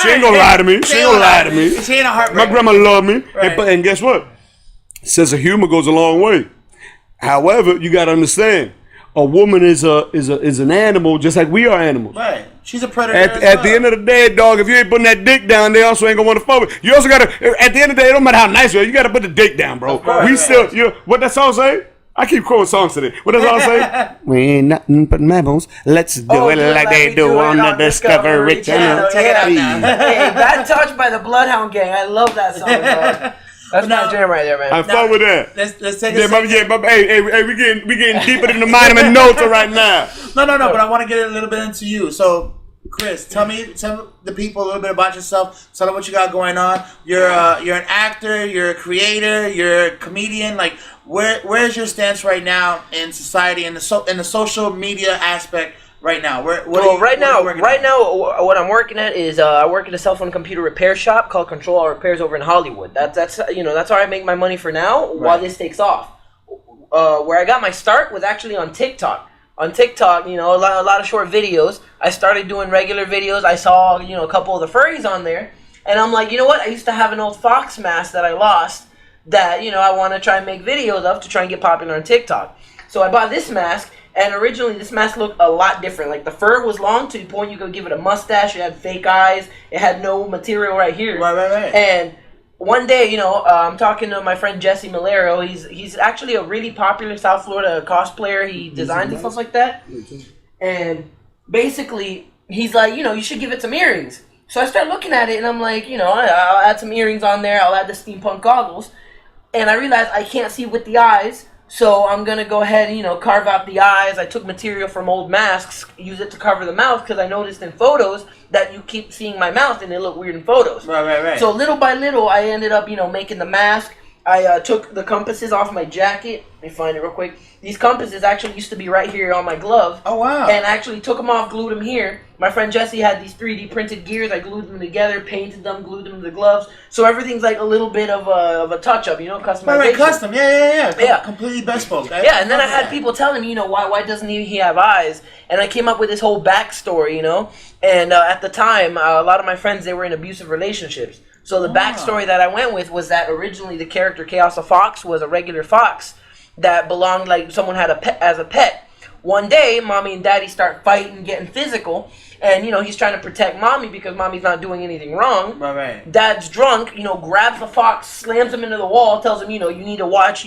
She ain't gonna lie to me. She ain't gonna lie to me. She ain't a heartbreaker. My grandma loved me. Right. And guess what? Sense of humor goes a long way. However, you gotta understand, a woman is an animal just like we are animals. Right. She's a predator. At the end of the day, dog, if you ain't putting that dick down, they also ain't gonna want to fuck with. You also gotta. At the end of the day, it don't matter how nice you are, you gotta put the dick down, bro. Still, what that song say? I keep quoting songs today. What does song say? We ain't nothing but mammals. Let's do it like they do on the Discovery Channel. Check it out now. Hey, Bad Touch by the Bloodhound Gang. I love that song, dog. That's my jam right there, man. I fuck with that. Let's take a hey, we getting deeper than the mind and notes right now. No, but I want to get a little bit into you. So, Chris, tell the people a little bit about yourself. Tell them what you got going on. You're an actor. You're a creator. You're a comedian. Like, where's your stance right now in society and in the social media aspect? Right now, right now, what I'm working at is I work at a cell phone computer repair shop called Control All Repairs over in Hollywood. That's how I make my money for now while this takes off. Where I got my start was actually on TikTok. On TikTok, a lot of short videos. I started doing regular videos. I saw a couple of the furries on there, and I'm like, you know what? I used to have an old fox mask that I lost that I want to try and make videos of to try and get popular on TikTok. So I bought this mask. And originally, this mask looked a lot different. Like, the fur was long to the point you could give it a mustache. It had fake eyes. It had no material right here. Right. And one day, I'm talking to my friend Jesse Malero. He's actually a really popular South Florida cosplayer. He designs and stuff like that. And basically, he's like, you should give it some earrings. So I start looking at it, and I'm like, I'll add some earrings on there. I'll add the steampunk goggles. And I realized I can't see with the eyes. So I'm going to go ahead and, carve out the eyes. I took material from old masks, use it to cover the mouth, because I noticed in photos that you keep seeing my mouth and it looked weird in photos. Right. So little by little, I ended up, making the mask. I took the compasses off my jacket. Let me find it real quick. These compasses actually used to be right here on my glove. Oh, wow. And I actually took them off, glued them here. My friend Jesse had these 3D printed gears. I glued them together, painted them, glued them to the gloves. So everything's like a little bit of a touch-up, customization. Right, custom. Yeah. Completely bespoke. Yeah, and then I had people telling me, why doesn't he have eyes? And I came up with this whole backstory, And at the time, a lot of my friends, they were in abusive relationships. So the backstory that I went with was that originally the character ChaoxTheFox was a regular fox that belonged, like someone had as a pet. One day, mommy and daddy start fighting, getting physical, and he's trying to protect mommy because mommy's not doing anything wrong. Right. Dad's drunk, grabs the fox, slams him into the wall, tells him, you need to watch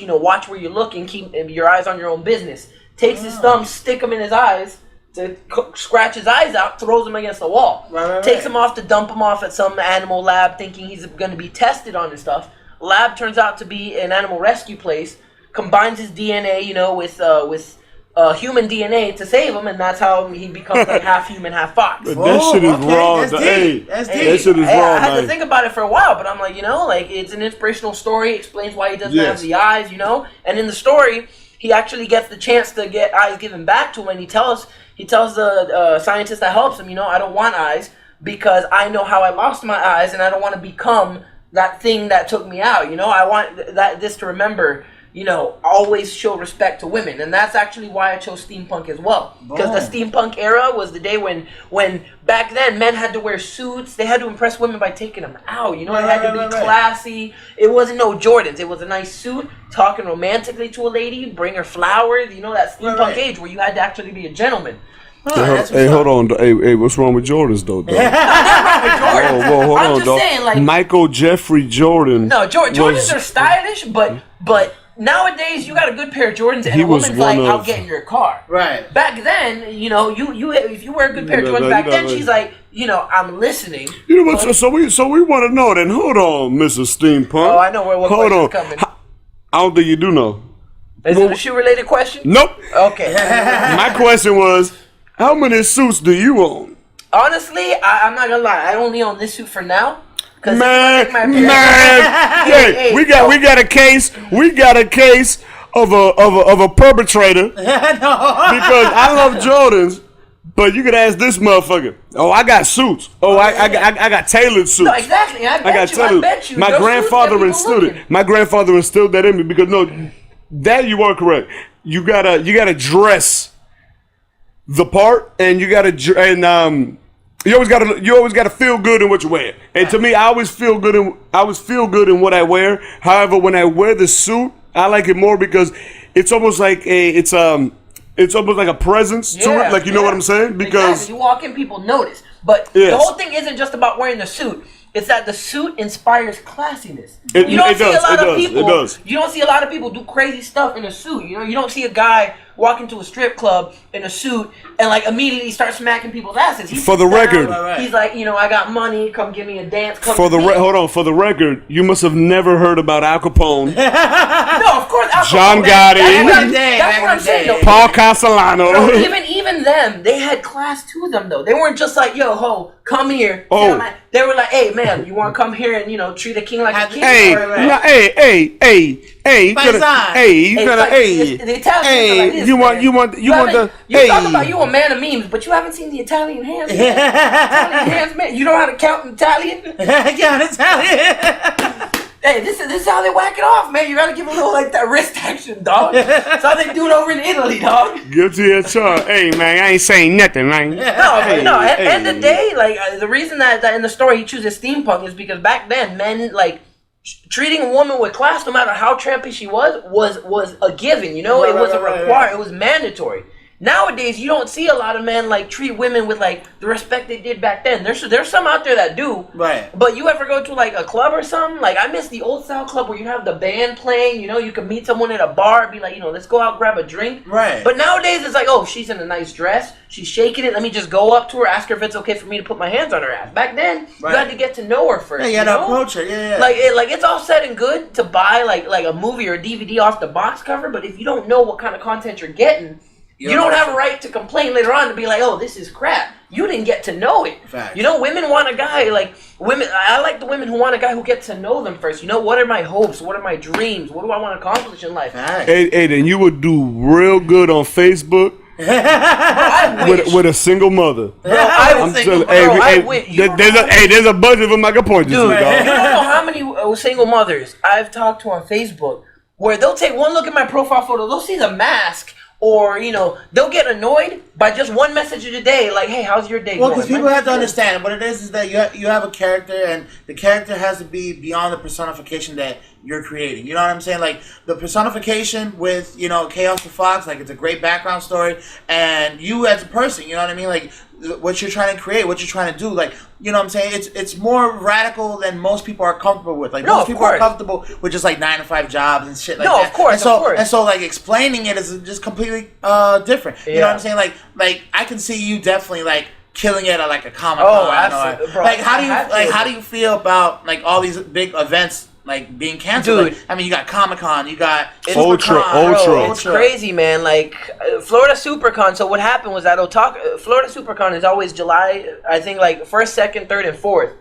where you're looking, keep your eyes on your own business. Takes his thumb, stick him in his eyes to scratch his eyes out, throws him against the wall. Right. Takes him off to dump him off at some animal lab, thinking he's going to be tested on his stuff. Lab turns out to be an animal rescue place. Combines his DNA, with human DNA to save him, and that's how he becomes like half human, half fox. That shit is wrong. That's deep. That's deep. That shit is wrong, I had to think about it for a while, but I'm like, it's an inspirational story. Explains why he doesn't have the eyes, And in the story, he actually gets the chance to get eyes given back to him, and he tells the scientist that helps him, I don't want eyes because I know how I lost my eyes, and I don't want to become that thing that took me out. I want this to remember. Always show respect to women. And that's actually why I chose steampunk as well. Because the steampunk era was the day when back then men had to wear suits. They had to impress women by taking them out. It had to be classy. It wasn't no Jordans. It was a nice suit, talking romantically to a lady, bring her flowers. That steampunk age where you had to actually be a gentleman. Hold on. Hey, what's wrong with Jordans, though? Hold on, dog. Saying, like, Michael Jeffrey Jordan. No, Jordans are stylish, but nowadays you got a good pair of Jordans and a woman's like, I'll get in your car. Right. Back then, you if you wear a good pair of Jordans back then, she's like, I'm listening. So we want to know then. Hold on, Mr. Steampunk. Oh, I know what question's coming. I don't think you do know. Is it a shoe-related question? Nope. Okay. My question was, how many suits do you own? Honestly, I'm not gonna lie. I only own this suit for now. Man, we got a case. We got a case of a perpetrator because I love Jordans, but you could ask this motherfucker. Oh, I got suits. Oh, I got tailored suits. No, exactly. I bet you. My grandfather instilled it. My grandfather instilled that in me because that you are correct. You gotta dress the part, and you You always gotta feel good in what you wear. And to me, I always feel good in what I wear. However, when I wear the suit, I like it more because it's almost like it's almost like a presence to it. Like, you know what I'm saying? Because exactly. You walk in, people notice. But the whole thing isn't just about wearing the suit. It's that the suit inspires classiness. You don't see a lot of people do crazy stuff in a suit. You know, you don't see a guy walk into a strip club in a suit and like immediately start smacking people's asses. For the record, he's like, you know, I got money. Come give me a dance. For the record, you must have never heard about Al Capone. No, of course, Al Capone. John Gotti. That's what I'm saying. Paul Castellano. No, even them, they had class to them though. They weren't just like, yo, ho, come here. They were like, hey, man, you want to come here and, you know, treat a king like a king? Hey, the Italians you want the. You talk about you a man of memes, but you haven't seen the Italian hands. Italian hands, man. You know how to count in Italian? Count Italian. Hey, this is how they whack it off, man. You gotta give a little like that wrist action, dog. That's how they do it over in Italy, dog. Guilty as charged. Hey, man, I ain't saying nothing, man. No, but no. At the end of the day, like the reason that in the story he chooses steampunk is because back then men like treating a woman with class, no matter how trampy she was a given. You know, it was a required. It was mandatory. Nowadays, you don't see a lot of men like treat women with like the respect they did back then. There's some out there that do. Right. But you ever go to like a club or something? Like I miss the old style club where you have the band playing. You know, you can meet someone at a bar, be like, you know, let's go out grab a drink. Right. But nowadays it's like, oh, she's in a nice dress, she's shaking it. Let me just go up to her, ask her if it's okay for me to put my hands on her ass. Back then, you had to get to know her first. Yeah, you had to approach her. Yeah. Like it's all said and good to buy like a movie or a DVD off the box cover, but if you don't know what kind of content you're getting. You don't have a right to complain later on to be like, oh, this is crap. You didn't get to know it. Fact. You know, women want a guy, like, I like the women who want a guy who gets to know them first. You know, what are my hopes? What are my dreams? What do I want to accomplish in life? Hey, then you would do real good on Facebook with a single mother. I wish. There's a bunch of them I can point you to, dog. You don't know how many single mothers I've talked to on Facebook where they'll take one look at my profile photo, they'll see the mask, or, you know, they'll get annoyed by just one message a day, like, hey, how's your day going? Well, because people have to understand, what it is that you have a character, and the character has to be beyond the personification that you're creating. You know what I'm saying? Like, the personification with, you know, ChaoxTheFox, like, it's a great background story, and you as a person, you know what I mean? Like, what you're trying to create, what you're trying to do, like, you know what I'm saying? It's more radical than most people are comfortable with. Like, most people are comfortable with just, like, 9-to-5 jobs and shit like that. Of course. And so, like, explaining it is just completely different. You know what I'm saying? Like, I can see you definitely, like, killing it at, like, a Comic-Con. Oh, absolutely. Bro, like, how do you feel about, like, all these big events like being canceled? Dude, I mean, you got Comic-Con, you got Ultra. It's crazy, man. Like Florida SuperCon. So what happened was that Florida SuperCon is always July, I think, like 1st, 2nd, 3rd, and 4th.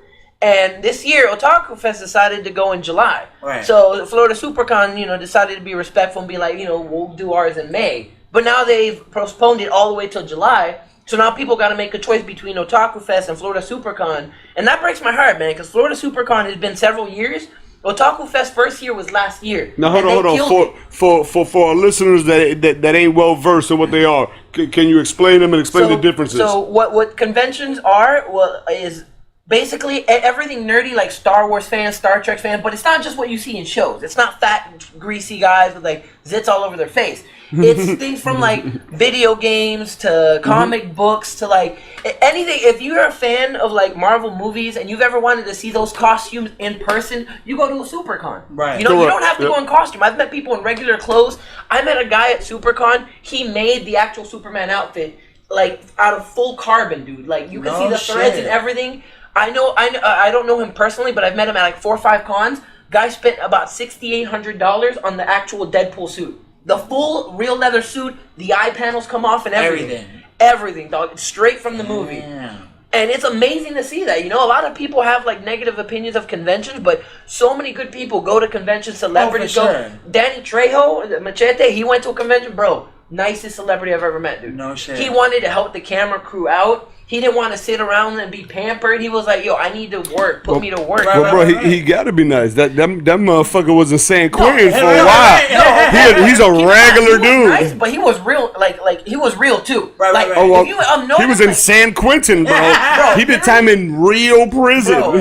And this year, Otaku Fest decided to go in July. Right. So Florida SuperCon, you know, decided to be respectful and be like, you know, we'll do ours in May. But now they've postponed it all the way till July. So now people got to make a choice between Otaku Fest and Florida SuperCon. And that breaks my heart, man, because Florida SuperCon has been several years. Otaku Fest first year was last year. Now hold on. For our listeners that ain't well versed in what they are, can you explain them and explain the differences? So what conventions are is basically everything nerdy, like Star Wars fans, Star Trek fans, but it's not just what you see in shows. It's not fat, greasy guys with like zits all over their face. It's things from like video games to comic books to like anything. If you're a fan of like Marvel movies and you've ever wanted to see those costumes in person, you go to a SuperCon. Right. You know, you don't have to go in costume. I've met people in regular clothes. I met a guy at SuperCon. He made the actual Superman outfit like out of full carbon, dude. Like you can see the threads and everything. I don't know him personally, but I've met him at like 4 or 5 cons. Guy spent about $6,800 on the actual Deadpool suit. The full real leather suit, the eye panels come off and everything. Everything, dog. Straight from the movie. And it's amazing to see that. You know, a lot of people have like negative opinions of conventions, but so many good people go to conventions, celebrities go. Danny Trejo, Machete, he went to a convention, bro. Nicest celebrity I've ever met, dude. No shit. He wanted to help the camera crew out. He didn't want to sit around and be pampered. He was like, yo, I need to work. Put me to work. Well, bro, he got to be nice. That motherfucker was in San Quentin for a while. He's a regular dude. Nice, but he was real, like he was real too. Right. He was in San Quentin, bro. He did time in real prison. Bro,